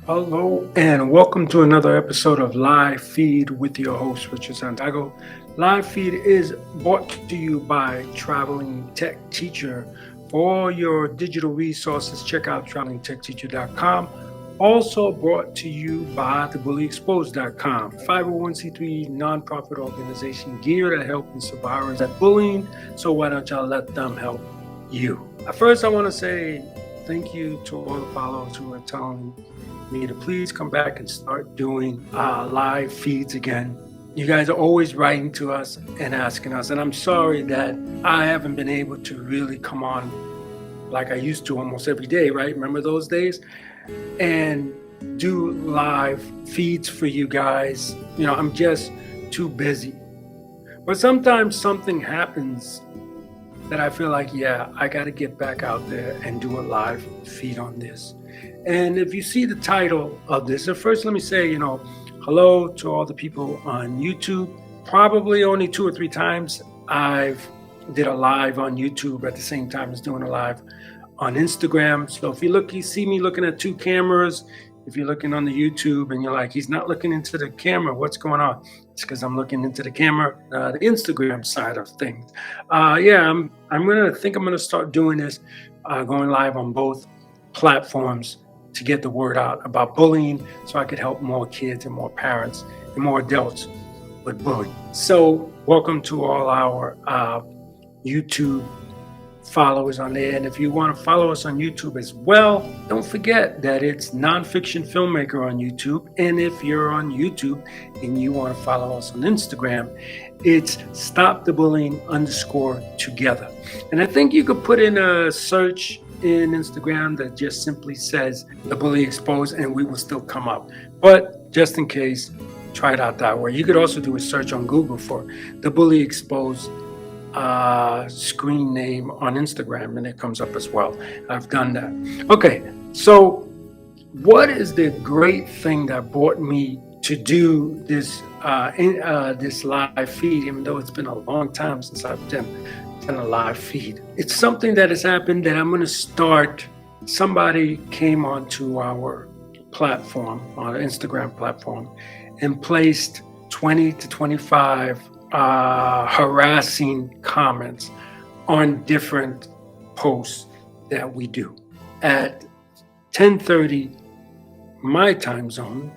Hello and welcome to another episode of Live Feed with your host, Richard Santiago. Live Feed is brought to you by Traveling Tech Teacher. For all your digital resources, check out travelingtechteacher.com. Also brought to you by thebullyexposed.com, 501c3 nonprofit organization geared at helping survivors of bullying. So why don't y'all let them help you? First, I want to say thank you to all the followers who are telling me to please come back and start doing live feeds again. You guys are always writing to us and asking us, and I'm sorry that I haven't been able to really come on like I used to almost every day, right? Remember those days? And do live feeds for you guys. I'm just too busy. But sometimes something happens that I feel like, I got to get back out there and do a live feed on this. And if you see the title of this, at first let me say, hello to all the people on YouTube. Probably only 2 or 3 times I've did a live on YouTube at the same time as doing a live on Instagram. So if you see me looking at 2 cameras, if you're looking on the YouTube and you're like, he's not looking into the camera, what's going on? It's because I'm looking into the camera, the Instagram side of things. I'm gonna start doing this, going live on both platforms to get the word out about bullying, so I could help more kids and more parents and more adults with bullying. So welcome to all our YouTube followers on there. And if you want to follow us on YouTube as well, don't forget that it's Nonfiction Filmmaker on YouTube. And if you're on YouTube and you want to follow us on Instagram, it's StopTheBullying_together. And I think you could put in a search in Instagram that just simply says The Bully Exposed, and we will still come up. But just in case, try it out that way. You could also do a search on Google for The Bully Exposed screen name on Instagram, and it comes up as well. I've done that. Okay, so what is the great thing that brought me to do this this live feed, even though it's been a long time since I've done a live feed? It's something that has happened that I'm going to start. Somebody came onto our platform, on our Instagram platform, and placed 20 to 25 harassing comments on different posts that we do. At 10:30 my time zone,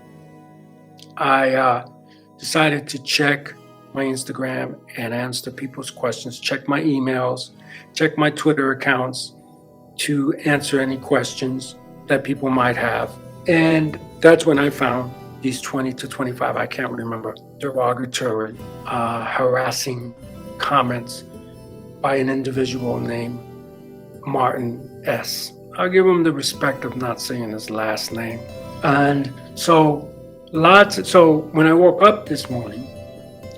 I decided to check my Instagram and answer people's questions, check my emails, check my Twitter accounts to answer any questions that people might have. And that's when I found these 20 to 25, I can't remember, derogatory, harassing comments by an individual named Martin S. I'll give him the respect of not saying his last name. And so when I woke up this morning,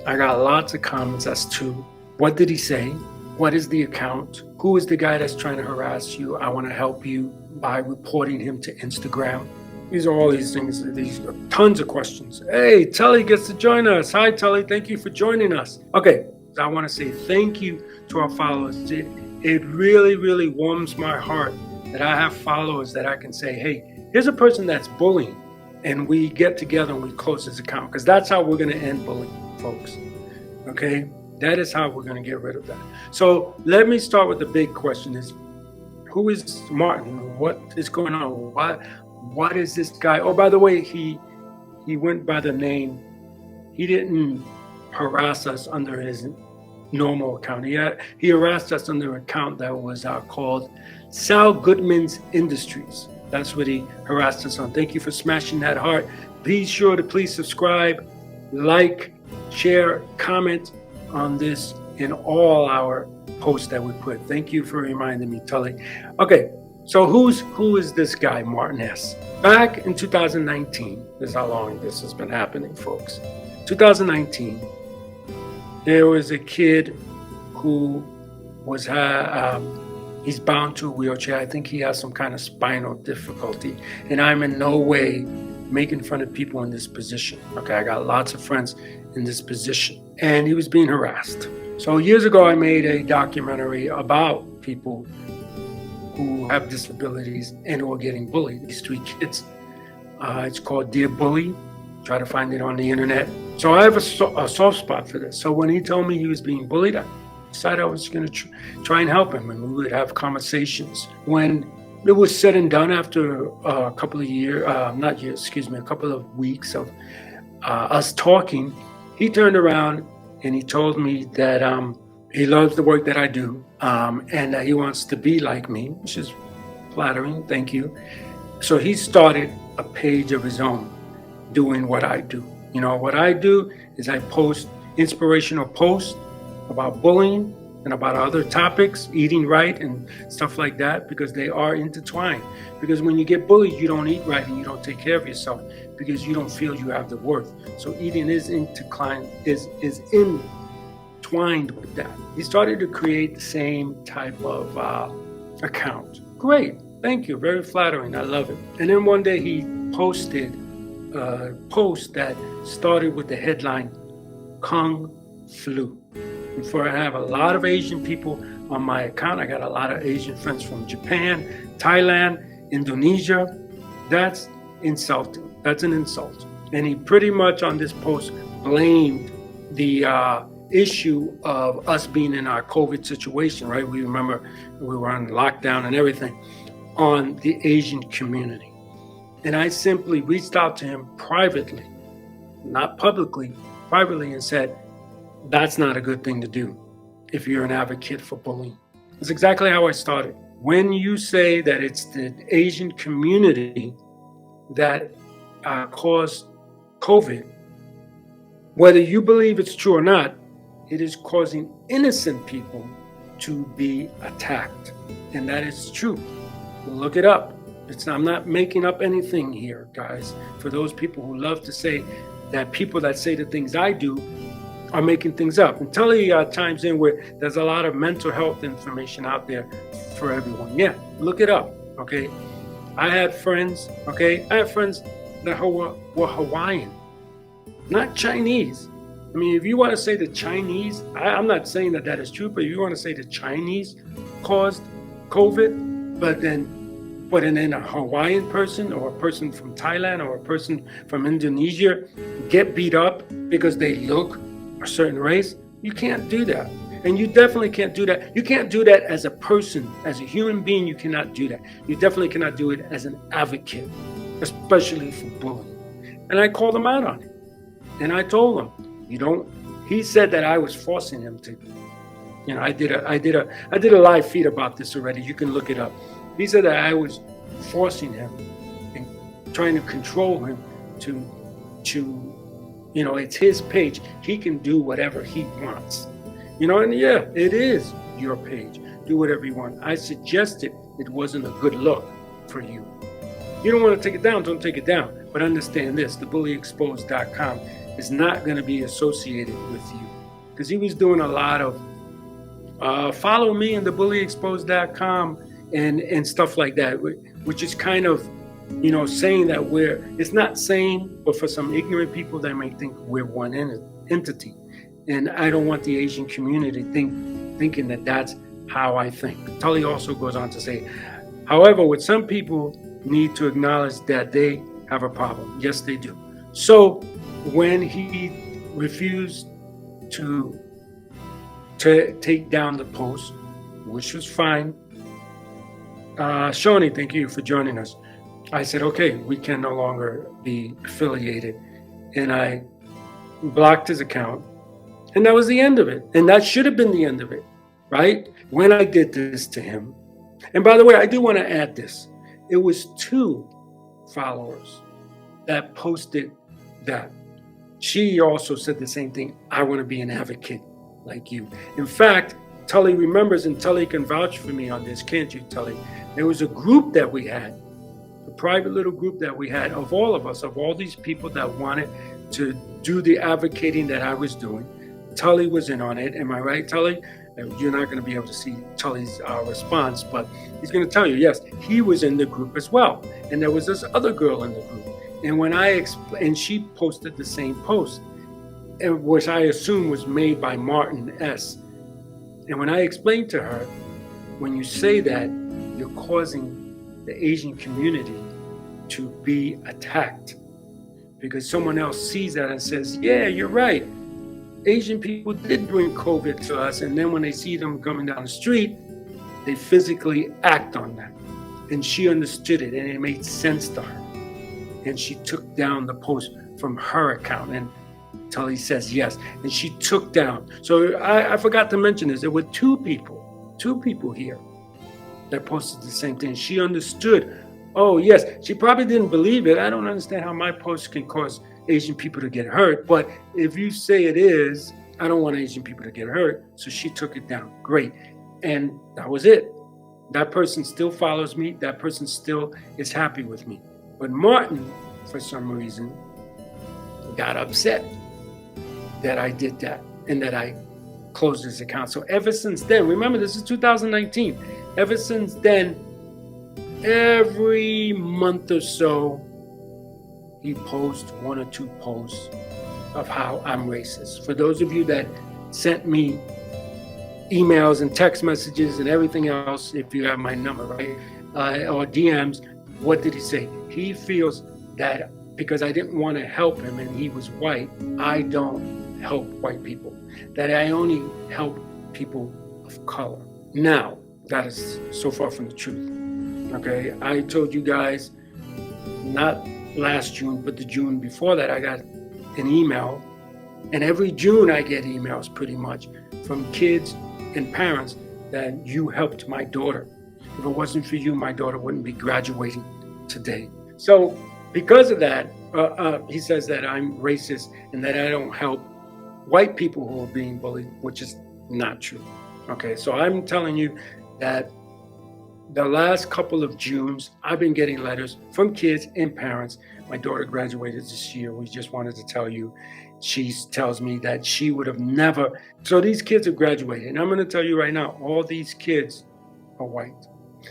I got lots of comments as to what did he say, what is the account, who is the guy that's trying to harass you, I want to help you by reporting him to Instagram. These are all these things, these are tons of questions. Hey, Tully gets to join us. Hi, Tully. Thank you for joining us. Okay, I want to say thank you to our followers. It really, really warms my heart that I have followers that I can say, hey, here's a person that's bullying, and we get together and we close his account, because that's how we're going to end bullying, folks. Okay? That is how we're going to get rid of that. So let me start with the big question is, who is Martin? What is going on? What is this guy? Oh, by the way, he went by the name. He didn't harass us under his normal account. He harassed us under an account that was called Sal Goodman's Industries. That's what he harassed us on. Thank you for smashing that heart. Be sure to please subscribe, like, share, comment on this in all our posts that we put. Thank you for reminding me, Tully. Okay. So who is this guy, Martin S? Back in 2019, this is how long this has been happening, folks. 2019, there was a kid who was he's bound to a wheelchair. I think he has some kind of spinal difficulty, and I'm in no way making fun of people in this position. Okay, I got lots of friends in this position, and he was being harassed. So years ago, I made a documentary about people who have disabilities and who are getting bullied. These 3 kids It's called Dear Bully. Try to find it on the internet. So I have a soft spot for this. So when he told me he was being bullied, I decided I was going to try and help him, and we would have conversations. When it was said and done, after a couple of a couple of weeks of us talking, he turned around and he told me that he loves the work that I do, and that he wants to be like me, which is flattering. Thank you. So he started a page of his own doing what I do. You know, what I do is I post inspirational posts about bullying and about other topics, eating right and stuff like that, because they are intertwined. Because when you get bullied, you don't eat right and you don't take care of yourself because you don't feel you have the worth. So eating is entwined with that. He started to create the same type of account. Great, thank you, very flattering, I love it. And then one day he posted a post that started with the headline, Kung Flu. And for I have a lot of Asian people on my account. I got a lot of Asian friends from Japan, Thailand, Indonesia. That's insulting. That's an insult. And he pretty much on this post blamed the issue of us being in our COVID situation, right? We remember we were on lockdown and everything, on the Asian community. And I simply reached out to him privately, not publicly, privately, and said, that's not a good thing to do if you're an advocate for bullying. That's exactly how I started. When you say that it's the Asian community that caused COVID, whether you believe it's true or not, it is causing innocent people to be attacked. And that is true. Look it up. I'm not making up anything here, guys. For those people who love to say that people that say the things I do are making things up. And Tully chimes in where there's a lot of mental health information out there for everyone. Yeah, look it up, okay? I had friends that were Hawaiian, not Chinese. I mean, if you want to say the Chinese, I'm not saying that is true, but if you want to say the Chinese caused COVID, but then a Hawaiian person or a person from Thailand or a person from Indonesia get beat up because they look a certain race, you can't do that. And you definitely can't do that. You can't do that as a person, as a human being, you cannot do that. You definitely cannot do it as an advocate, especially for bullying. And I called him out on it. And I told him, he said that I was forcing him to, I did a live feed about this already. You can look it up. He said that I was forcing him and trying to control him to it's his page. He can do whatever he wants. And yeah, it is your page. Do whatever you want. I suggested it wasn't a good look for you. You don't want to take it down, don't take it down. But understand this, thebullyexposed.com is not going to be associated with you. Because he was doing a lot of follow me in thebullyexposed.com and stuff like that, which is kind of, saying that it's not sane, but for some ignorant people, they may think we're one entity. And I don't want the Asian community thinking that that's how I think. Tully also goes on to say, however, with some people need to acknowledge that they have a problem. Yes, they do. So when he refused to take down the post, which was fine, Shawnee, thank you for joining us. I said, okay, we can no longer be affiliated. And I blocked his account. And that was the end of it. And that should have been the end of it, right? When I did this to him. And by the way, I do want to add this. It was 2 followers that posted that. She also said the same thing. I want to be an advocate like you. In fact, Tully remembers, and Tully can vouch for me on this, can't you, Tully? There was a group that we had, a private little group that we had of all of us, of all these people that wanted to do the advocating that I was doing. Tully was in on it. Am I right, Tully? You're not going to be able to see Tully's response, but he's going to tell you, yes, he was in the group as well. And there was this other girl in the group. And when and she posted the same post, which I assume was made by Martin S. And when I explained to her, when you say that, you're causing the Asian community to be attacked because someone else sees that and says, yeah, you're right. Asian people did bring COVID to us. And then when they see them coming down the street, they physically act on that. And she understood it and it made sense to her. And she took down the post from her account until he says yes. And she took down. So I forgot to mention this. There were two people here that posted the same thing. She understood. Oh, yes. She probably didn't believe it. I don't understand how my post can cause Asian people to get hurt. But if you say it is, I don't want Asian people to get hurt. So she took it down. Great. And that was it. That person still follows me. That person still is happy with me. But Martin, for some reason, got upset that I did that and that I closed his account. So ever since then, remember this is 2019. Ever since then, every month or so, he posts one or two posts of how I'm racist. For those of you that sent me emails and text messages and everything else, if you have my number, right, or DMs, what did he say? He feels that because I didn't want to help him and he was white, I don't help white people, that I only help people of color. Now, that is so far from the truth. Okay, I told you guys, not last June, but the June before that, I got an email, and every June I get emails pretty much from kids and parents that you helped my daughter. If it wasn't for you, my daughter wouldn't be graduating today. So because of that, he says that I'm racist and that I don't help white people who are being bullied, which is not true. Okay, so I'm telling you that the last couple of Junes, I've been getting letters from kids and parents. My daughter graduated this year. We just wanted to tell you. She tells me that she would have never. So these kids have graduated. And I'm going to tell you right now, all these kids are white.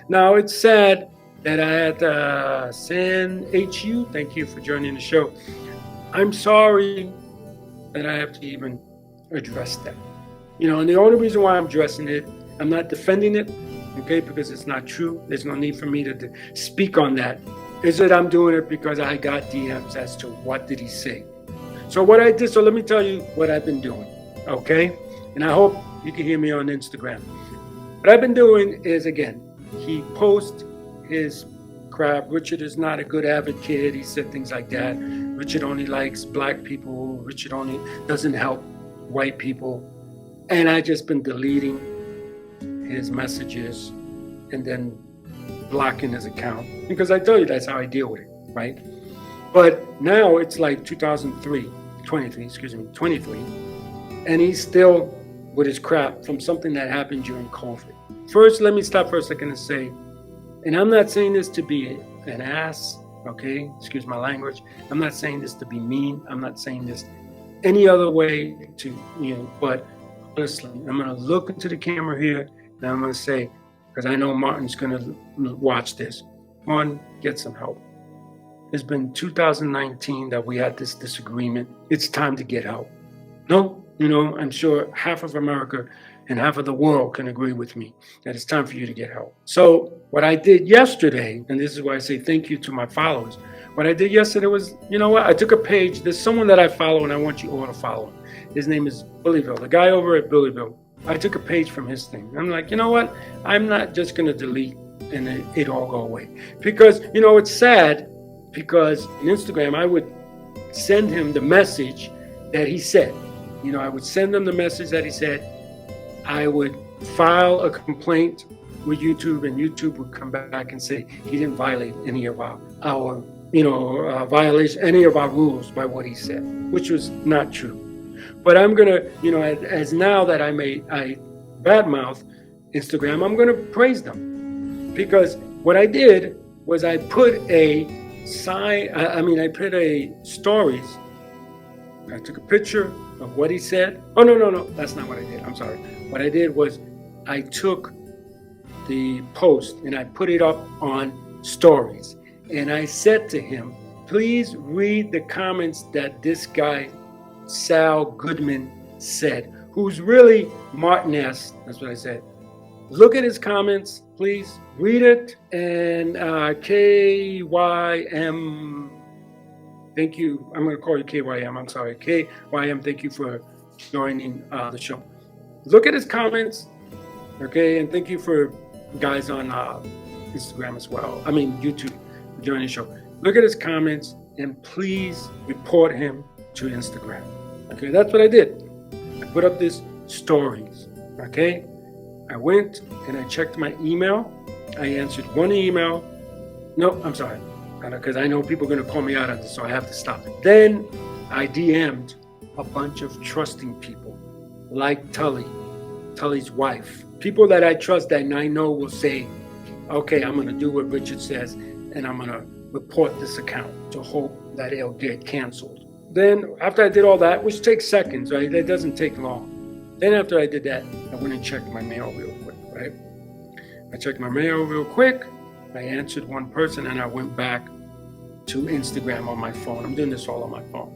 Now, it's sad that I had to send HU. Thank you for joining the show. I'm sorry that I have to even address that. You know, and the only reason why I'm addressing it, I'm not defending it, okay, because it's not true. There's no need for me to speak on that. Is that I'm doing it because I got DMs as to what did he say. So what I did, so let me tell you what I've been doing, okay? And I hope you can hear me on Instagram. What I've been doing is, again, he posts his crap. Richard is not a good advocate. He said things like that. Richard only likes black people. Richard only doesn't help white people. And I just been deleting his messages and then blocking his account because I tell you that's how I deal with it, right? But now it's like 23, and he's still with his crap from something that happened during COVID. First, let me stop for a second and say, and I'm not saying this to be an ass, okay? Excuse my language. I'm not saying this to be mean. I'm not saying this any other way to, but honestly, I'm going to look into the camera here and I'm going to say, because I know Martin's going to watch this, Martin, get some help. It's been 2019 that we had this disagreement. It's time to get help. No, I'm sure half of America and half of the world can agree with me that it's time for you to get help. So what I did yesterday, and this is why I say thank you to my followers, what I did yesterday was, I took a page. There's someone that I follow and I want you all to follow him. His name is Billyville, the guy over at Billyville. I took a page from his thing. I'm like, you know what? I'm not just going to delete and it all go away. Because, it's sad because on Instagram, I would send him the message that he said. I would send him the message that he said. I would file a complaint with YouTube and YouTube would come back and say he didn't violate any of our violation, any of our rules by what he said, which was not true. But I'm going to, as now that I badmouth Instagram, I'm going to praise them. Because what I did was I put a stories. I took a picture of what he said. Oh, no, that's not what I did. I'm sorry. What I did was I took the post and I put it up on stories. And I said to him, please read the comments that this guy, Sal Goodman, said, who's really Martin S., that's what I said, look at his comments, please read it. And KYM, thank you. I'm going to call you KYM. I'm sorry, KYM. Thank you for joining the show. Look at his comments, okay? And thank you for guys on Instagram as well. I mean, YouTube, for joining the show. Look at his comments and please report him to Instagram. Okay, that's what I did. I put up this stories, okay? I went and I checked my email. I answered one email. No, I'm sorry, because I know people are going to call me out on this, so I have to stop it. Then I DM'd a bunch of trusting people, like Tully's wife, people that I trust that I know will say, okay, I'm going to do what Richard says, and I'm going to report this account to hope that it'll get canceled. Then after I did all that, which takes seconds, right? That doesn't take long. Then after I did that, I went and checked my mail real quick, right? I checked my mail real quick. I answered one person and I went back to Instagram on my phone. I'm doing this all on my phone.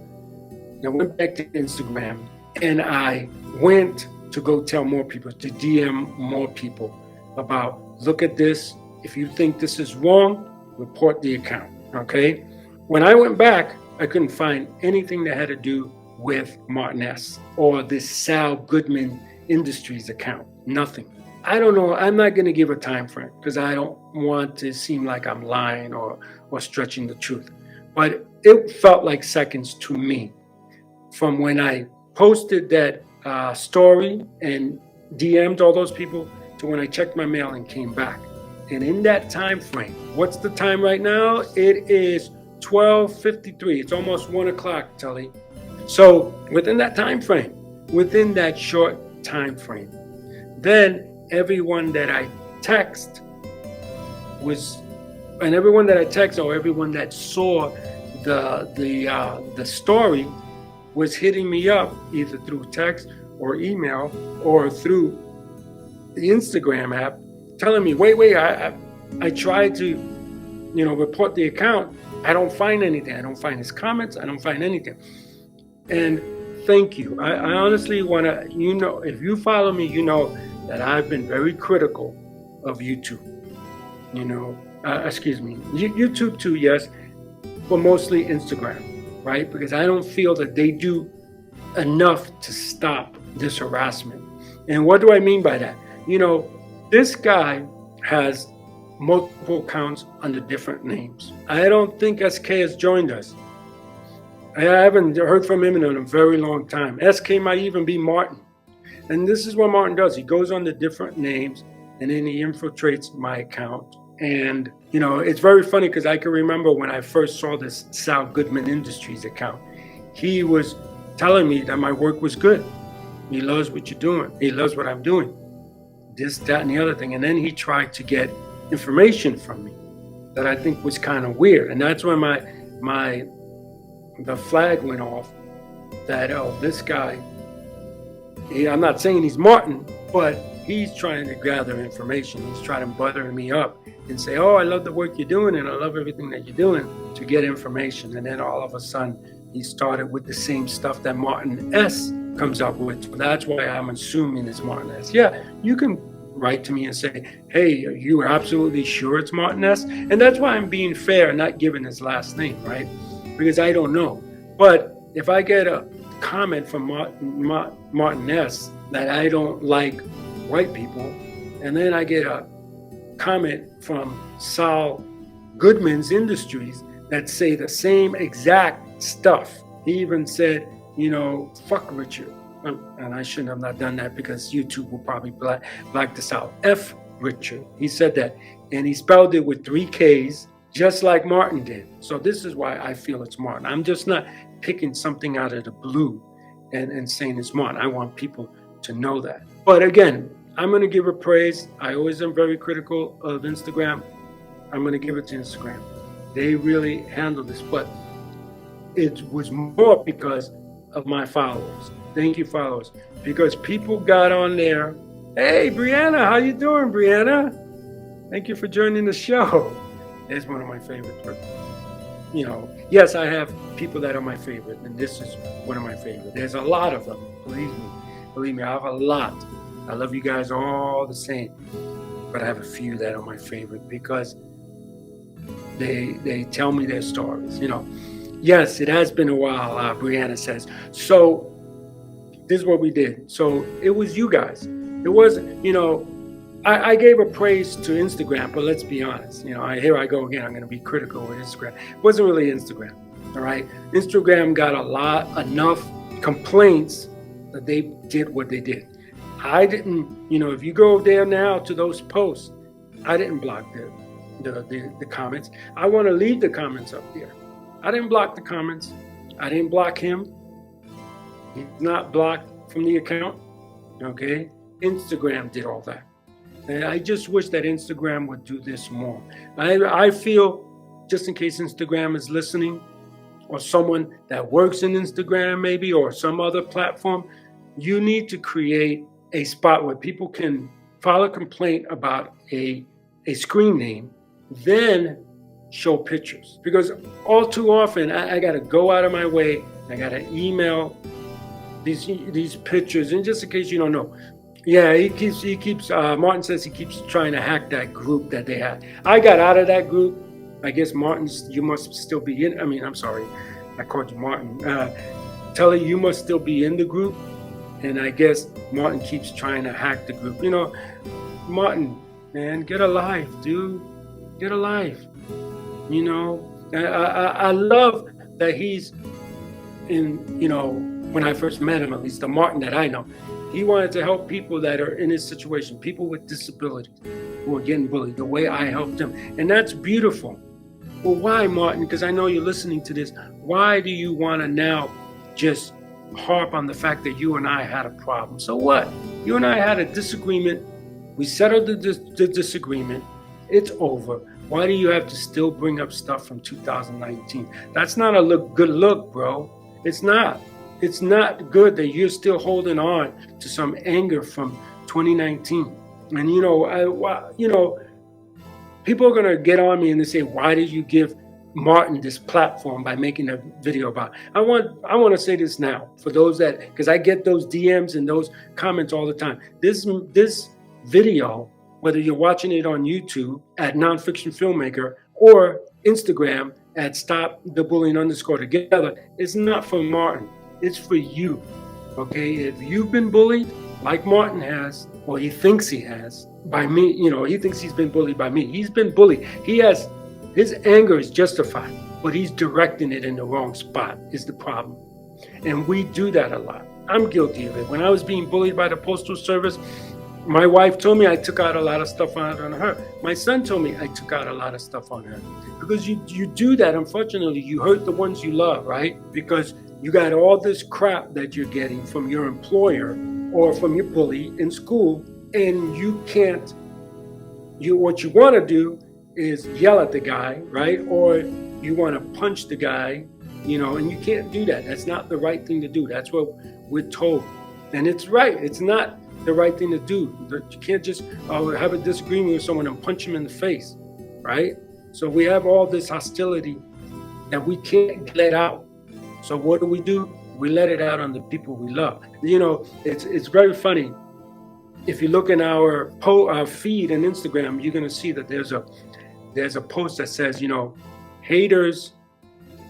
And I went back to Instagram and I went to go tell more people, to DM more people about, look at this. If you think this is wrong, report the account, okay? When I went back, I couldn't find anything that had to do with Martin S. or this Sal Goodman Industries account. Nothing. I don't know. I'm not going to give a time frame because I don't want to seem like I'm lying or stretching the truth. But it felt like seconds to me from when I posted that story and DM'd all those people to when I checked my mail and came back. And in that time frame, what's the time right now? It is 12:53. It's almost 1 o'clock, Tully. So within that time frame, within that short time frame, then everyone that I text or everyone that saw the story was hitting me up either through text or email or through the Instagram app, telling me, wait, I tried to, report the account. I don't find anything. I don't find his comments. I don't find anything. And thank you. I honestly want to, if you follow me, you know that I've been very critical of YouTube. YouTube too, yes, but mostly Instagram, right? Because I don't feel that they do enough to stop this harassment. And what do I mean by that? This guy has multiple accounts under different names. I don't think SK has joined us. I haven't heard from him in a very long time. SK might even be Martin. And this is what Martin does. He goes under different names and then he infiltrates my account. And, it's very funny because I can remember when I first saw this Sal Goodman Industries account, he was telling me that my work was good. He loves what you're doing. He loves what I'm doing. This, that, and the other thing. And then he tried to get information from me that I think was kind of weird. And that's when the flag went off that, this guy, I'm not saying he's Martin, but he's trying to gather information. He's trying to butter me up and say, I love the work you're doing and I love everything that you're doing, to get information. And then all of a sudden he started with the same stuff that Martin S comes up with. So that's why I'm assuming it's Martin S. Yeah, you can write to me and say, hey, are you absolutely sure it's Martin S? And that's why I'm being fair and not giving his last name, right? Because I don't know. But if I get a comment from Martin S that I don't like white people, and then I get a comment from Sal Goodman's Industries that say the same exact stuff. He even said, fuck Richard. And I shouldn't have not done that because YouTube will probably black this out. F Richard. He said that. And he spelled it with 3 Ks, just like Martin did. So this is why I feel it's Martin. I'm just not picking something out of the blue and saying it's Martin. I want people to know that. But again, I'm going to give her praise. I always am very critical of Instagram. I'm going to give it to Instagram. They really handled this. But it was more because of my followers. Thank you, followers. Because people got on there. Hey, Brianna, how you doing, Brianna? Thank you for joining the show. It's one of my favorites. But, yes, I have people that are my favorite, and this is one of my favorites. There's a lot of them. Believe me, I have a lot. I love you guys all the same. But I have a few that are my favorite because they tell me their stories. Yes, it has been a while. Brianna says. So this is what we did. So it was you guys. It wasn't. I gave a praise to Instagram, but let's be honest. Here I go again. I'm going to be critical with Instagram. It wasn't really Instagram. All right. Instagram got enough complaints that they did what they did. I didn't, if you go there now to those posts, I didn't block the comments. I want to leave the comments up there. I didn't block the comments. I didn't block him. He's not blocked from the account. Okay. Instagram did all that. And I just wish that Instagram would do this more. I feel, just in case Instagram is listening, or someone that works in Instagram maybe, or some other platform, you need to create a spot where people can file a complaint about a screen name, then show pictures. Because all too often, I got to go out of my way, I got to email these pictures, and just in case you don't know, yeah, he keeps. Martin says he keeps trying to hack that group that they had. I got out of that group. I guess you must still be in. I'm sorry, I called you Martin. Telly, you must still be in the group, and I guess Martin keeps trying to hack the group. Martin, man, get a life, dude. Get a life. I love that he's in. When I first met him, at least the Martin that I know. He wanted to help people that are in his situation, people with disabilities who are getting bullied, the way I helped him. And that's beautiful. Well, why, Martin? Because I know you're listening to this. Why do you want to now just harp on the fact that you and I had a problem? So what? You and I had a disagreement. We settled the disagreement. It's over. Why do you have to still bring up stuff from 2019? That's not a good look, bro. It's not. It's not good that you're still holding on to some anger from 2019. And people are gonna get on me and they say, "Why did you give Martin this platform by making a video about?" I want to say this now for those because I get those DMs and those comments all the time. This video, whether you're watching it on YouTube at Nonfiction Filmmaker or Instagram at Stop the Bullying _together, is not for Martin. It's for you, okay? If you've been bullied, like Martin has, or he thinks he has, by me, he thinks he's been bullied by me. He's been bullied. His anger is justified, but he's directing it in the wrong spot is the problem. And we do that a lot. I'm guilty of it. When I was being bullied by the Postal Service, my wife told me I took out a lot of stuff on her. My son told me I took out a lot of stuff on her. Because you do that, unfortunately, you hurt the ones you love, right? Because you got all this crap that you're getting from your employer or from your bully in school, and you can't. What you want to do is yell at the guy, right? Or you want to punch the guy, and you can't do that. That's not the right thing to do. That's what we're told. And it's right. It's not the right thing to do. You can't just have a disagreement with someone and punch him in the face, right? So we have all this hostility that we can't let out. So what do? We let it out on the people we love. It's very funny. If you look in our feed on Instagram, you're gonna see that there's a post that says, haters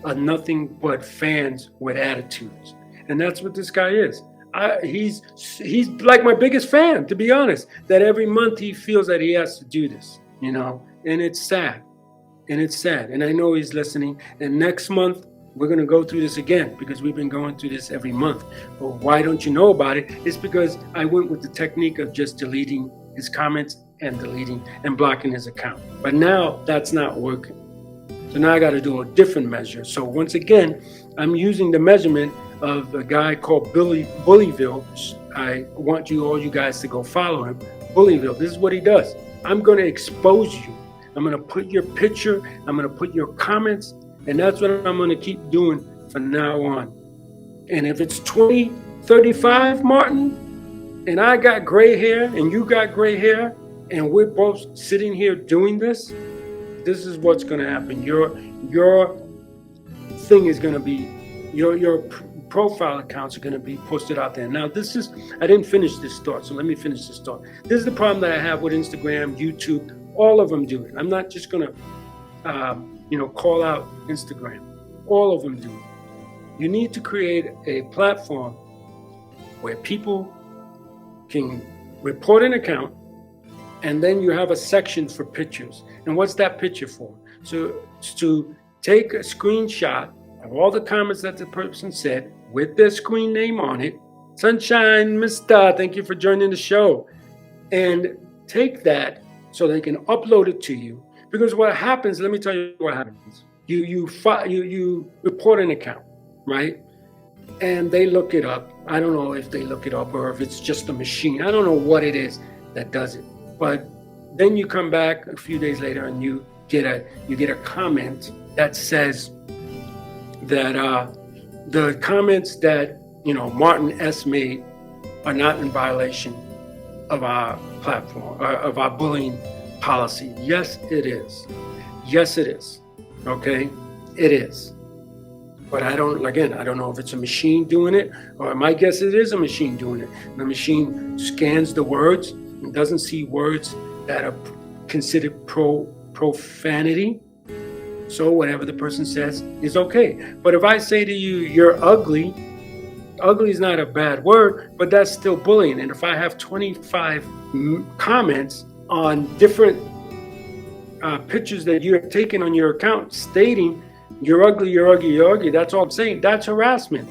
are nothing but fans with attitudes, and that's what this guy is. He's like my biggest fan, to be honest. That every month he feels that he has to do this, and it's sad, and I know he's listening. And next month we're going to go through this again because we've been going through this every month. But why don't you know about it? It's because I went with the technique of just deleting his comments and deleting and blocking his account. But now that's not working. So now I got to do a different measure. So once again, I'm using the measurement of a guy called Bullyville. I want all you guys to go follow him. Bullyville, this is what he does. I'm going to expose you. I'm going to put your picture. I'm going to put your comments. And that's what I'm going to keep doing from now on. And if it's 2035, Martin, and I got gray hair and you got gray hair, and we're both sitting here doing this is what's going to happen. Your thing is going to be, your profile accounts are going to be posted out there. Now, I didn't finish this thought, so let me finish this thought. This is the problem that I have with Instagram, YouTube. All of them do it. I'm not just going to, call out Instagram. All of them do it. You need to create a platform where people can report an account, and then you have a section for pictures. And what's that picture for? So it's to take a screenshot of all the comments that the person said with their screen name on it. Sunshine, Mr. Thank you for joining the show. And take that so they can upload it to you. Because what happens, let me tell you what happens. You report an account, right? And they look it up. I don't know if they look it up or if it's just a machine. I don't know what it is that does it. But then you come back a few days later and you get a comment that says that the comments that Martin S. made are not in violation of our platform, of our bullying policy. Yes, it is. Yes, it is. Okay, it is. But I don't know if it's a machine doing it, or my guess it is a machine doing it. The machine scans the words and doesn't see words that are considered profanity. So whatever the person says is okay. But if I say to you, you're ugly, ugly is not a bad word, but that's still bullying. And if I have 25 comments on different pictures that you have taken on your account stating you're ugly, you're ugly, you're ugly, that's all I'm saying. That's harassment.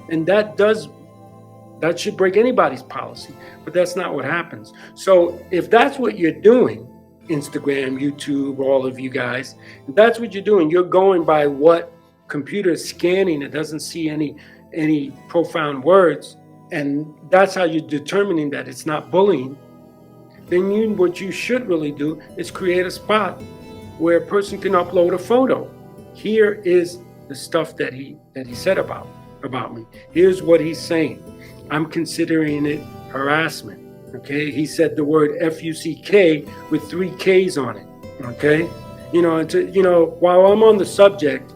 And that should break anybody's policy. But that's not what happens. So if that's what you're doing, Instagram, YouTube, all of you guys, if that's what you're doing, you're going by what computer is scanning. It doesn't see any profound words. And that's how you're determining that it's not bullying. Then what you should really do is create a spot where a person can upload a photo. Here is the stuff that he said about me. Here's what he's saying. I'm considering it harassment. Okay, he said the word F-U-C-K with 3 K's on it. Okay, while I'm on the subject,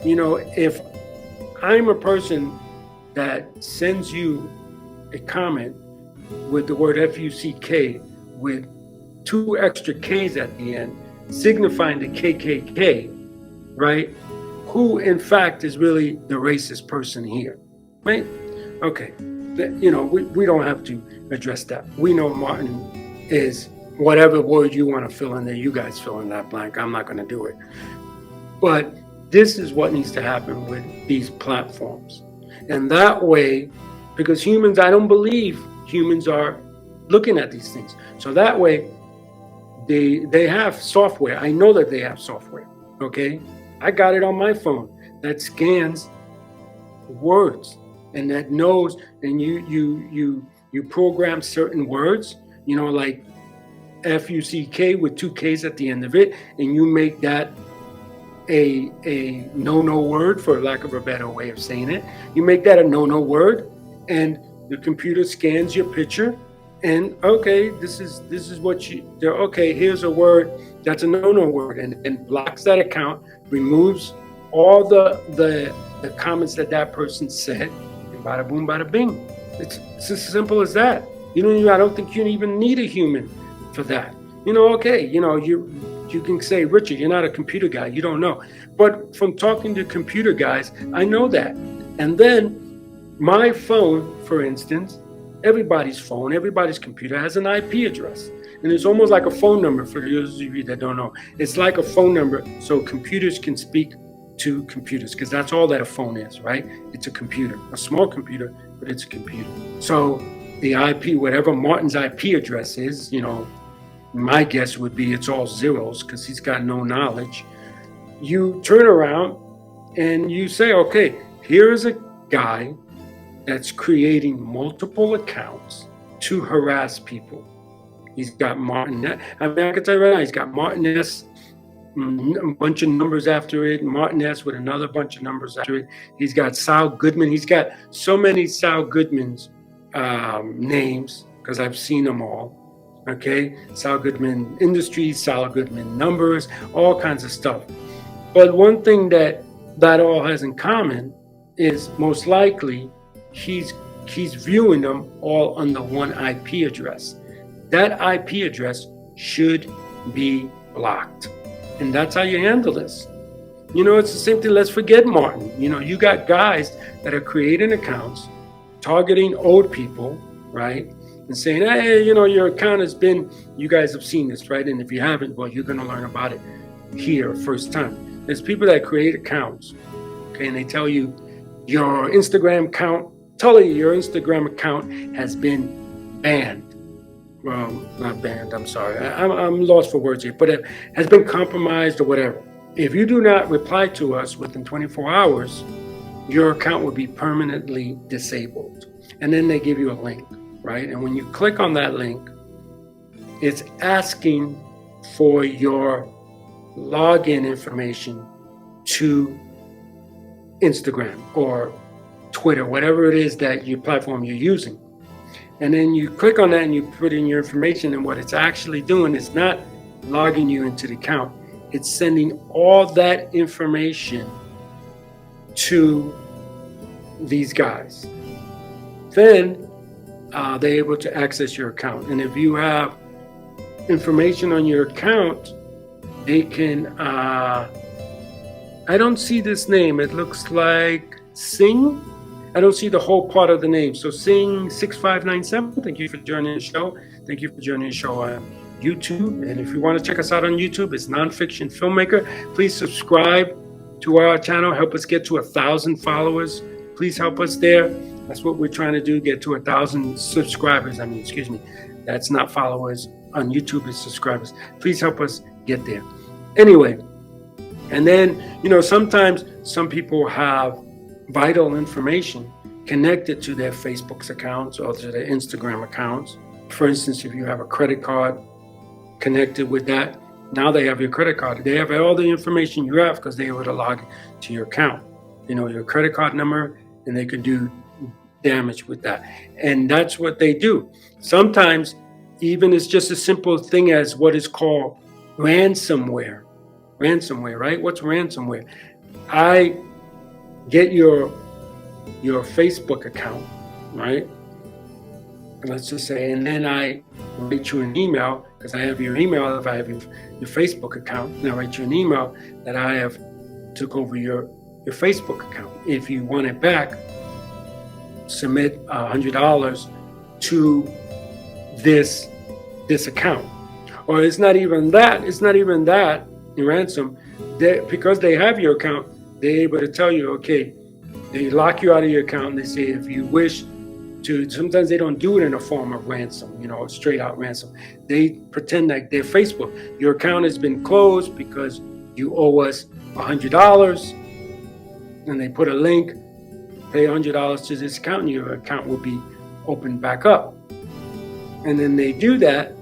if I'm a person that sends you a comment with the word F-U-C-K with 2 extra K's at the end, signifying the KKK, right? Who, in fact, is really the racist person here, right? Okay, we don't have to address that. We know Martin is whatever word you want to fill in there. You guys fill in that blank. I'm not going to do it. But this is what needs to happen with these platforms. And that way, because humans, I don't believe humans are looking at these things. So that way, they have software. I know that they have software, okay? I got it on my phone that scans words and that knows, and you program certain words, like F-U-C-K with 2 K's at the end of it, and you make that a no word, for lack of a better way of saying it. You make that a no word, and the computer scans your picture, and okay, this is what okay, here's a word that's a no word, and blocks that account, removes all the comments that person said, and bada boom, bada bing. It's as simple as that. I don't think you even need a human for that. Okay, you can say, Richard, you're not a computer guy, you don't know. But from talking to computer guys, I know that. And then my phone, for instance, everybody's phone, everybody's computer has an IP address. And it's almost like a phone number for those of you that don't know. It's like a phone number so computers can speak to computers, because that's all that a phone is, right? It's a computer, a small computer, but it's a computer. So the IP, whatever Martin's IP address is, my guess would be it's all zeros because he's got no knowledge. You turn around and you say, okay, here is a guy that's creating multiple accounts to harass people. He's got Martin. I can tell you right now, he's got Martin S, a bunch of numbers after it, Martin S with another bunch of numbers after it. He's got Sal Goodman. He's got so many Sal Goodman's names because I've seen them all. Okay, Sal Goodman Industries, Sal Goodman Numbers, all kinds of stuff. But one thing that all has in common is most likely he's viewing them all under one IP address. That IP address should be blocked. And that's how you handle this. It's the same thing. Let's forget Martin. You got guys that are creating accounts, targeting old people, right? And saying, hey, your account has been, you guys have seen this, right? And if you haven't, well, you're going to learn about it here first time. There's people that create accounts, okay, and they tell you your Instagram account has been banned. Well, not banned, I'm sorry. I'm lost for words here, but it has been compromised or whatever. If you do not reply to us within 24 hours, your account will be permanently disabled. And then they give you a link, right? And when you click on that link, it's asking for your login information to Instagram or Twitter, whatever it is that your platform you're using. And then you click on that and you put in your information, and what it's actually doing is not logging you into the account. It's sending all that information to these guys. Then they're able to access your account. And if you have information on your account, they can, I don't see this name. It looks like Sing. I don't see the whole part of the name. So Sing 6597, thank you for joining the show. Thank you for joining the show on YouTube. And if you want to check us out on YouTube, it's Nonfiction Filmmaker. Please subscribe to our channel. Help us get to 1,000 followers. Please help us there. That's what we're trying to do, get to 1,000 subscribers. That's not followers. On YouTube, it's subscribers. Please help us get there. Anyway, and then, sometimes some people have vital information connected to their Facebook's accounts or to their Instagram accounts. For instance, if you have a credit card connected with that, now they have your credit card. They have all the information you have because they were to log to your account, your credit card number, and they could do damage with that. And that's what they do. Sometimes even it's just a simple thing as what is called ransomware. Ransomware, right? What's ransomware? I get your Facebook account, right? Let's just say, and then I write you an email, because I have your email if I have your Facebook account, and I write you an email that I have took over your Facebook account. If you want it back, submit $100 to this account. Or it's not even that in ransom. Because they have your account, they're able to tell you, okay, they lock you out of your account, and they say if you wish to, sometimes they don't do it in a form of ransom, straight out ransom. They pretend like they're Facebook. Your account has been closed because you owe us $100, and they put a link, pay $100 to this account, and your account will be opened back up. And then they do that,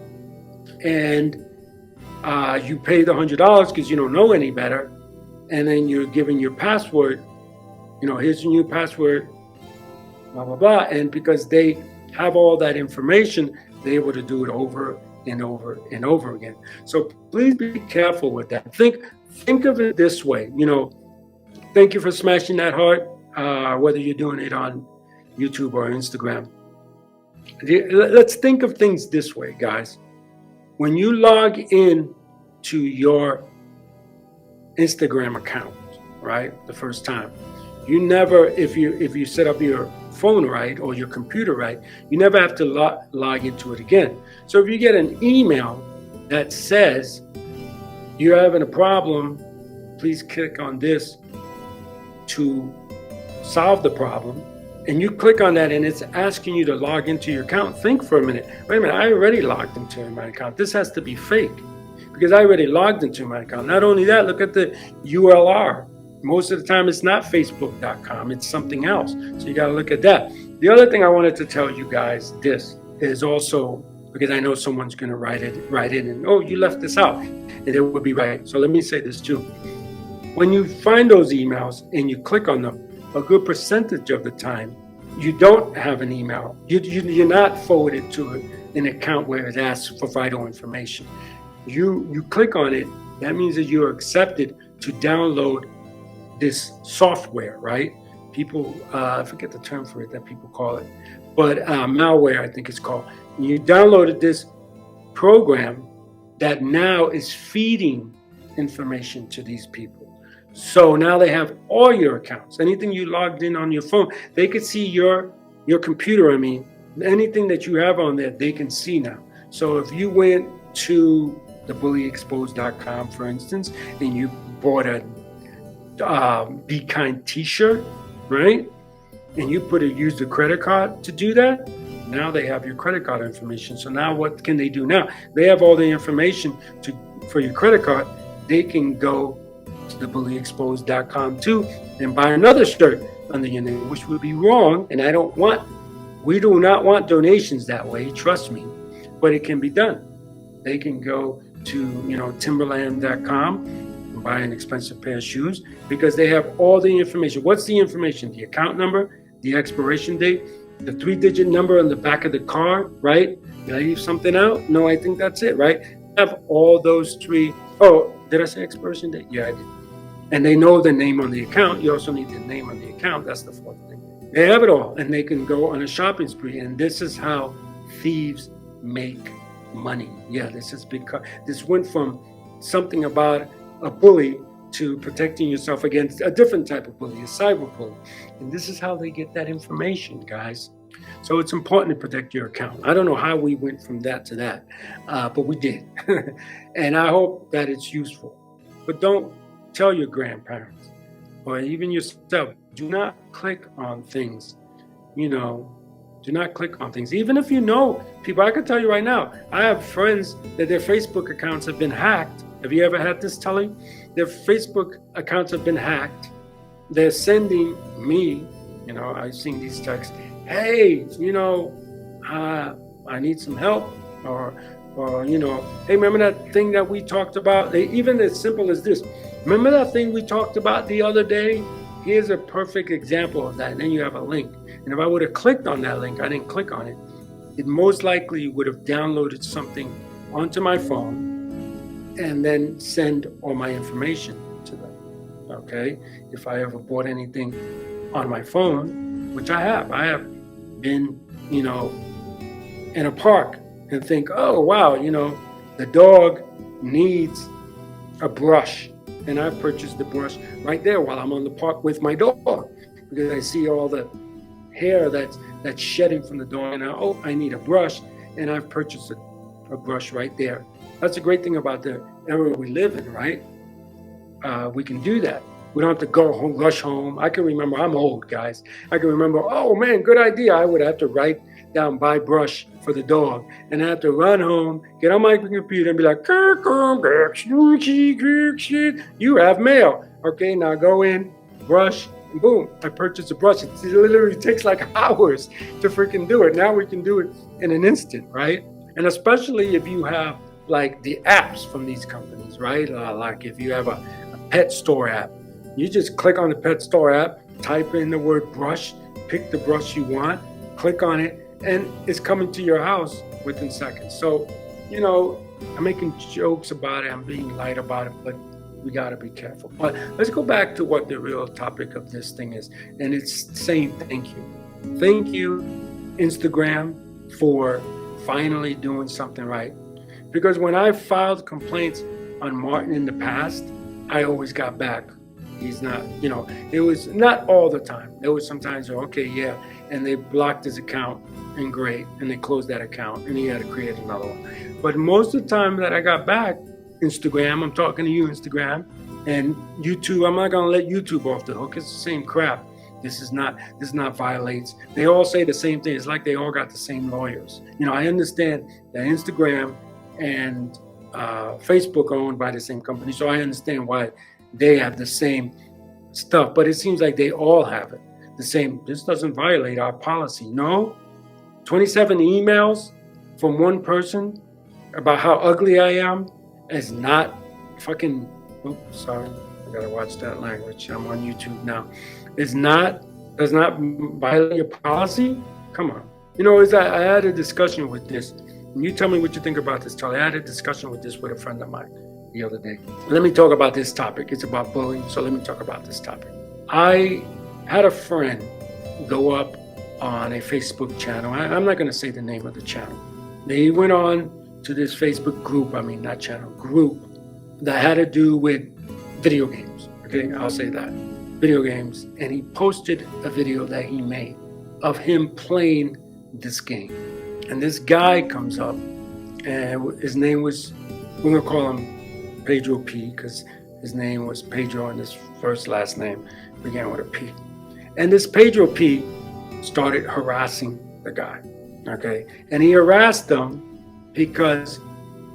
and you pay the $100 because you don't know any better, and then you're giving your password, here's your new password, blah, blah, blah. And because they have all that information, they're able to do it over and over and over again. So please be careful with that. Think of it this way. Thank you for smashing that heart, whether you're doing it on YouTube or Instagram. Let's think of things this way, guys. When you log in to your Instagram account, right, the first time, you never, if you set up your phone right or your computer right, you never have to log into it again. So if you get an email that says you're having a problem, please click on this to solve the problem, and you click on that and it's asking you to log into your account, think for a minute. Wait a minute, I already logged into my account. This has to be fake because I already logged into my account. Not only that, look at the URL. Most of the time it's not facebook.com, it's something else. So you got to look at that. The other thing I wanted to tell you guys, this is also, because I know someone's going to write in and, oh, you left this out, and it would be right. So let me say this too. When you find those emails and you click on them, a good percentage of the time, you don't have an email. You're not forwarded to an account where it asks for vital information. You click on it, that means that you're accepted to download this software, right? people, I forget the term for it that people call it, but malware, I think it's called. And you downloaded this program that now is feeding information to these people. So now they have all your accounts. Anything you logged in on your phone, they could see your computer. I mean, anything that you have on there, they can see now. So if you went to thebullyexposed.com, for instance, and you bought a Be Kind t-shirt, right? And you used a credit card to do that. Now they have your credit card information. So now what can they do now? They have all the information for your credit card. They can go to thebullyexposed.com too and buy another shirt under your name, which would be wrong. And we do not want donations that way, trust me, but it can be done. They can go to, Timberland.com and buy an expensive pair of shoes because they have all the information. What's the information? The account number, the expiration date, the 3-digit number on the back of the card, right? Did I leave something out? No, I think that's it, right? Have all those three. Oh, did I say expiration date? Yeah, I did. And they know the name on the account. You also need the name on the account. That's the fourth thing. They have it all, and they can go on a shopping spree. And this is how thieves make money. Yeah, this is this went from something about a bully to protecting yourself against a different type of bully, a cyber bully. And this is how they get that information, guys. So it's important to protect your account. I don't know how we went from that to that, but we did. And I hope that it's useful. But don't tell your grandparents or even yourself, do not click on things, do not click on things. Even if you know people, I can tell you right now, I have friends that their Facebook accounts have been hacked. Have you ever had this, Tully? Their Facebook accounts have been hacked. They're sending me, I've seen these texts, hey, I need some help, or hey, remember that thing that we talked about? Even as simple as this, remember that thing we talked about the other day? Here's a perfect example of that. And then you have a link. And if I would have clicked on that link, I didn't click on it, it most likely would have downloaded something onto my phone and then send all my information to them. Okay? If I ever bought anything on my phone, which I have been, in a park and think, oh, wow, the dog needs a brush. And I purchased the brush right there while I'm on the park with my dog because I see all the hair that's shedding from the dog. And I need a brush. And I've purchased a brush right there. That's the great thing about the era we live in, right? We can do that. We don't have to go home, rush home. I can remember, I'm old, guys. I can remember, oh man, good idea. I would have to write down, buy brush for the dog. And I have to run home, get on my computer and be like, you have mail. Okay, now go in, brush, and boom, I purchased a brush. It literally takes like hours to freaking do it. Now we can do it in an instant, right? And especially if you have like the apps from these companies, right? Like if you have a pet store app, you just click on the pet store app, type in the word brush, pick the brush you want, click on it, and it's coming to your house within seconds. So, I'm making jokes about it, I'm being light about it, but we gotta be careful. But let's go back to what the real topic of this thing is, and it's saying thank you. Thank you, Instagram, for finally doing something right. Because when I filed complaints on Martin in the past, I always got back. He's not, it was not all the time. There was sometimes, okay, yeah, and they blocked his account, and great, and they closed that account, and he had to create another one. But most of the time that I got back, Instagram, I'm talking to you, Instagram, and YouTube, I'm not gonna let YouTube off the hook. It's the same crap. This is not violates. They all say the same thing. It's like they all got the same lawyers. I understand that Instagram and Facebook are owned by the same company, so I understand why they have the same stuff, but it seems like they all have it the same. This doesn't violate our policy. No, 27 emails from one person about how ugly I am is not fucking, oops, sorry, I gotta watch that language. I'm on YouTube now. Does not violate your policy? Come on. I had a discussion with this. And you tell me what you think about this, Charlie. I had a discussion with this with a friend of mine the other day. Let me talk about this topic. It's about bullying, so let me talk about this topic. I had a friend go up on a Facebook channel. I'm not going to say the name of the channel. They went on to this Facebook group, not channel, group that had to do with video games. Okay, I'll say that. Video games. And he posted a video that he made of him playing this game. And this guy comes up, and his name was, we're going to call him Pedro P, because his name was Pedro and his first last name began with a P. And this Pedro P started harassing the guy, okay? And he harassed him because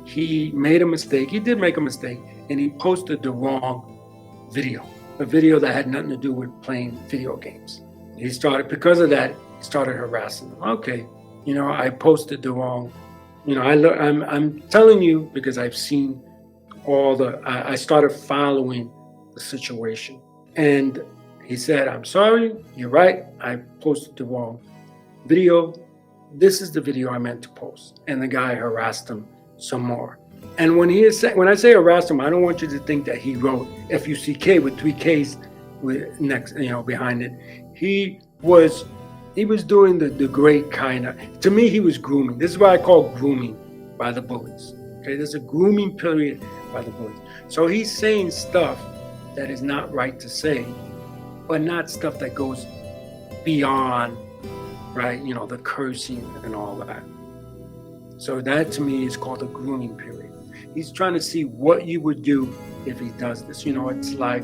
he made a mistake. He did make a mistake, and he posted the wrong video, a video that had nothing to do with playing video games. Because of that, he started harassing him. Okay, I posted the wrong, I'm telling you because I've seen I started following the situation. And he said, I'm sorry, you're right, I posted the wrong video. This is the video I meant to post. And the guy harassed him some more. And when I say harassed him, I don't want you to think that he wrote F-U-C-K with 3 Ks with next, behind it. He was doing the great kind of, to me, he was grooming. This is what I call grooming by the bullies. Okay, there's a grooming period by the bullies. So he's saying stuff that is not right to say, but not stuff that goes beyond, right, the cursing and all that. So that to me is called a grooming period. He's trying to see what you would do if he does this. It's like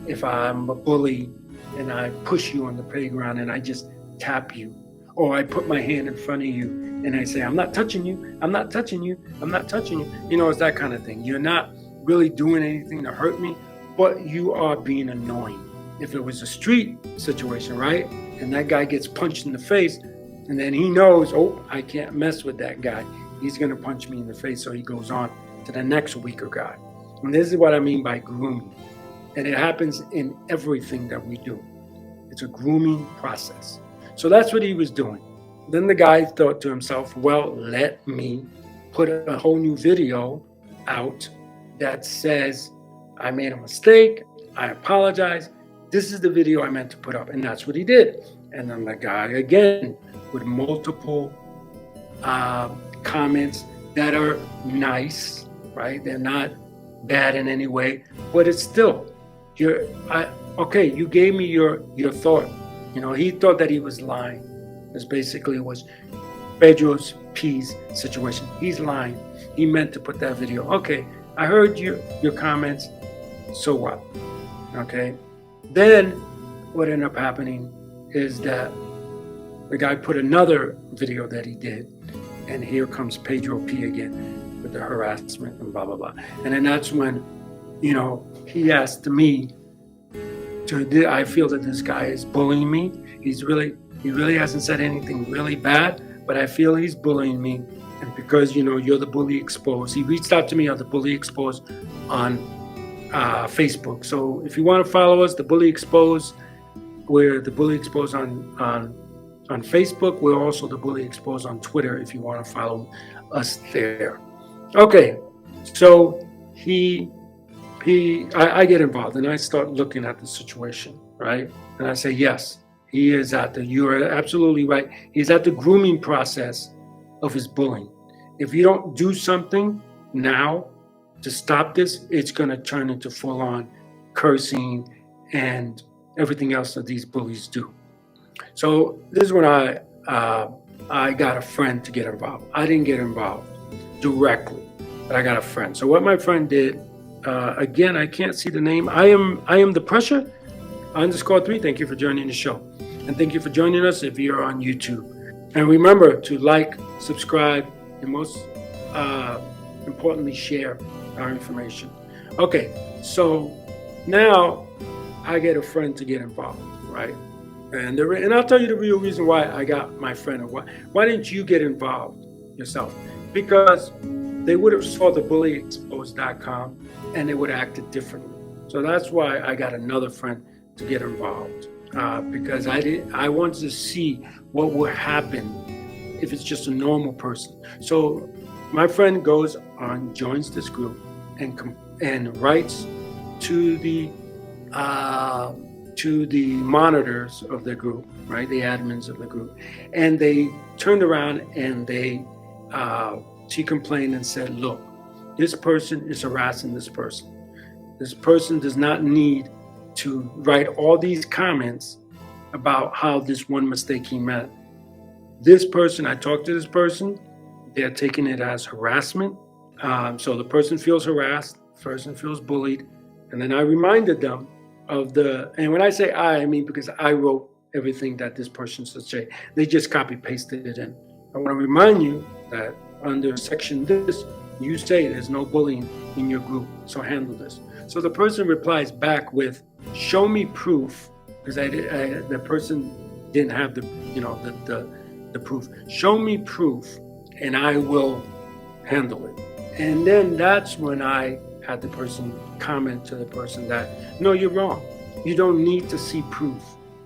if I'm a bully and I push you on the playground and I just tap you, or I put my hand in front of you and I say, I'm not touching you, I'm not touching you, I'm not touching you. It's that kind of thing. You're not really doing anything to hurt me, but you are being annoying. If it was a street situation, right, and that guy gets punched in the face, and then he knows, I can't mess with that guy. He's going to punch me in the face, so he goes on to the next weaker guy. And this is what I mean by grooming. And it happens in everything that we do. It's a grooming process. So that's what he was doing. Then the guy thought to himself, well, let me put a whole new video out that says, I made a mistake, I apologize, this is the video I meant to put up. And that's what he did. And then the guy, again, with multiple comments that are nice, right? They're not bad in any way, but it's still, you gave me your thought. He thought that he was lying. This basically was Pedro's P's situation. He's lying. He meant to put that video. Okay, I heard your comments, so what? Okay. Then what ended up happening is that the guy put another video that he did, and here comes Pedro P again with the harassment and blah, blah, blah. And then that's when, he asked me I feel that this guy is bullying me. He really hasn't said anything really bad, but I feel he's bullying me. And because, you're the Bully Exposed, he reached out to me on the Bully Exposed on Facebook. So if you want to follow us, the Bully Exposed, we're the Bully Exposed on Facebook. We're also the Bully Exposed on Twitter if you want to follow us there. Okay, so I get involved and I start looking at the situation, right? And I say, yes, you are absolutely right. He's at the grooming process of his bullying. If you don't do something now to stop this, it's going to turn into full-on cursing and everything else that these bullies do. So this is when I got a friend to get involved. I didn't get involved directly, but I got a friend. So what my friend did, again, I can't see the name. I am the pressure _3. Thank you for joining the show. And thank you for joining us if you're on YouTube. And remember to like, subscribe, and most importantly, share our information. Okay, so now I get a friend to get involved, right? And I'll tell you the real reason why I got my friend. Or why didn't you get involved yourself? Because they would have saw the bullyexposed.com and they would have acted differently. So that's why I got another friend to get involved, because I wanted to see what would happen if it's just a normal person. So my friend goes on, joins this group, and writes to the to the monitors of the group, right? The admins of the group. And they turned around and she complained and said, look, this person is harassing this person. This person does not need to write all these comments about how this one mistake he made. This person, I talked to this person, they're taking it as harassment. So the person feels harassed, the person feels bullied. And then I reminded them of and when I say I mean because I wrote everything that this person should say. They just copy pasted it in. I want to remind you that under section this, you say there's no bullying in your group, so handle this. So the person replies back with, show me proof, because the person didn't have the proof. Show me proof and I will handle it. And then that's when I had the person comment to the person that, no, you're wrong. You don't need to see proof.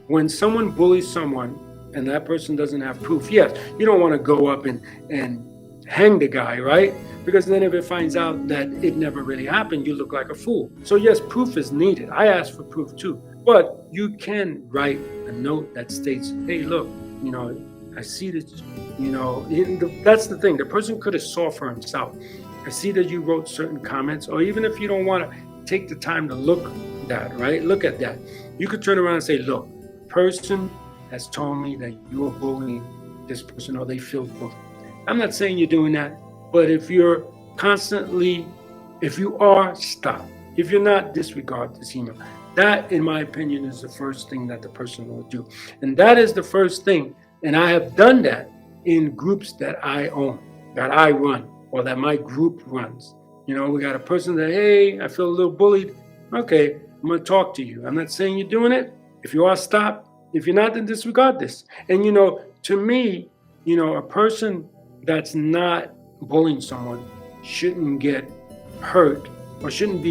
When someone bullies someone and that person doesn't have proof, yes, you don't want to go up and hang the guy, right? Because then if it finds out that it never really happened, you look like a fool. So yes, proof is needed. I asked for proof too. But you can write a note that states, hey, look, I see that, that's the thing. The person could have saw for himself. I see that you wrote certain comments, or even if you don't want to take the time to look at that. You could turn around and say, look, the person has told me that you are bullying this person or they feel bullied. I'm not saying you're doing that, but if you are, stop. If you're not, disregard this email. That, in my opinion, is the first thing that the person will do. And that is the first thing. And I have done that in groups that I own, that I run, or that my group runs. We got a person that, hey, I feel a little bullied. Okay, I'm going to talk to you. I'm not saying you're doing it. If you are, stop. If you're not, then disregard this. And, to me, a person that's not bullying someone shouldn't get hurt or shouldn't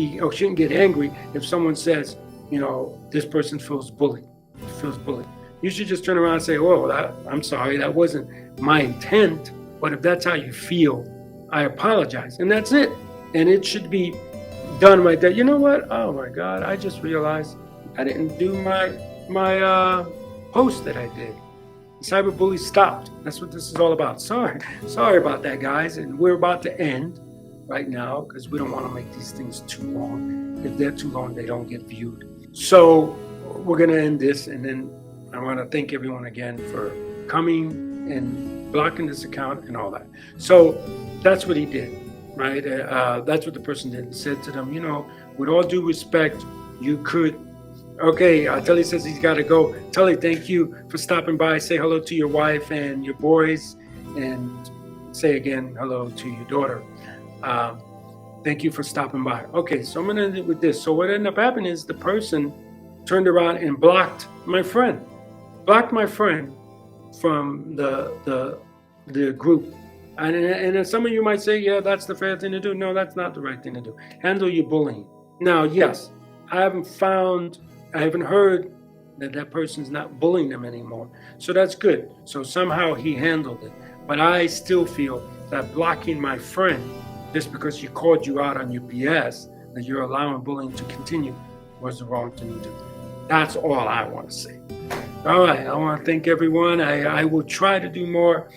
get angry if someone says, this person feels bullied. You should just turn around and say, oh, I'm sorry, that wasn't my intent. But if that's how you feel, I apologize. And that's it. And it should be done right there. You know what? Oh my God, I just realized I didn't do my post that I did. Cyberbully stopped. That's what this is all about. Sorry about that, guys. And we're about to end right now because we don't want to make these things too long. If they're too long, they don't get viewed. So we're going to end this, and then I want to thank everyone again for coming and blocking this account and all that. So that's what he did, right? That's what the person did. Said to them, with all due respect, you could. Okay, Tully says he's got to go. Tully, thank you for stopping by. Say hello to your wife and your boys, and say again hello to your daughter. Thank you for stopping by. Okay, so I'm going to end it with this. So what ended up happening is the person turned around and blocked my friend. Blocked my friend from the group. And some of you might say, yeah, that's the fair thing to do. No, that's not the right thing to do. Handle your bullying. Now, yes, I haven't heard that person's not bullying them anymore. So that's good. So somehow he handled it. But I still feel that blocking my friend just because she called you out on your BS, that you're allowing bullying to continue, was the wrong thing to do. That's all I want to say. All right, I want to thank everyone. I will try to do more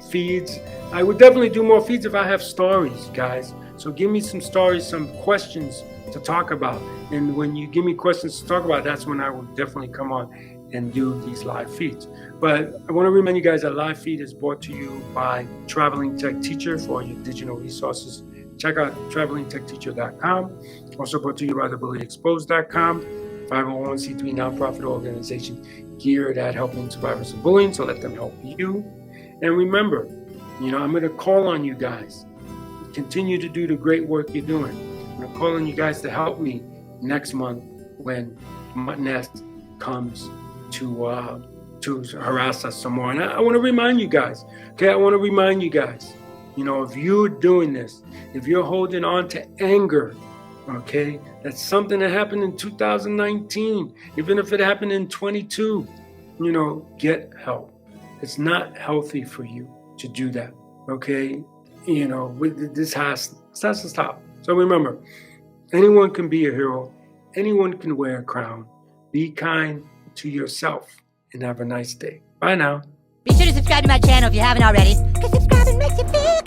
feeds. I would definitely do more feeds if I have stories, guys. So give me some stories, some questions to talk about. And when you give me questions to talk about, that's when I will definitely come on and do these live feeds. But I want to remind you guys that live feed is brought to you by Traveling Tech Teacher for your digital resources. Check out travelingtechteacher.com. Also brought to you by thebullyexposed.com, 501c3 nonprofit organization geared at helping survivors of bullying. So let them help you. And remember, I'm going to call on you guys. Continue to do the great work you're doing. I'm going to call on you guys to help me next month when Nest comes to harass us some more. And I want to remind you guys, okay? If you're doing this, if you're holding on to anger, okay, that's something that happened in 2019, even if it happened in 22, get help. It's not healthy for you to do that, okay? This has to stop. So remember, anyone can be a hero. Anyone can wear a crown. Be kind to yourself and have a nice day. Bye now. Be sure to subscribe to my channel if you haven't already, because subscribing makes you feel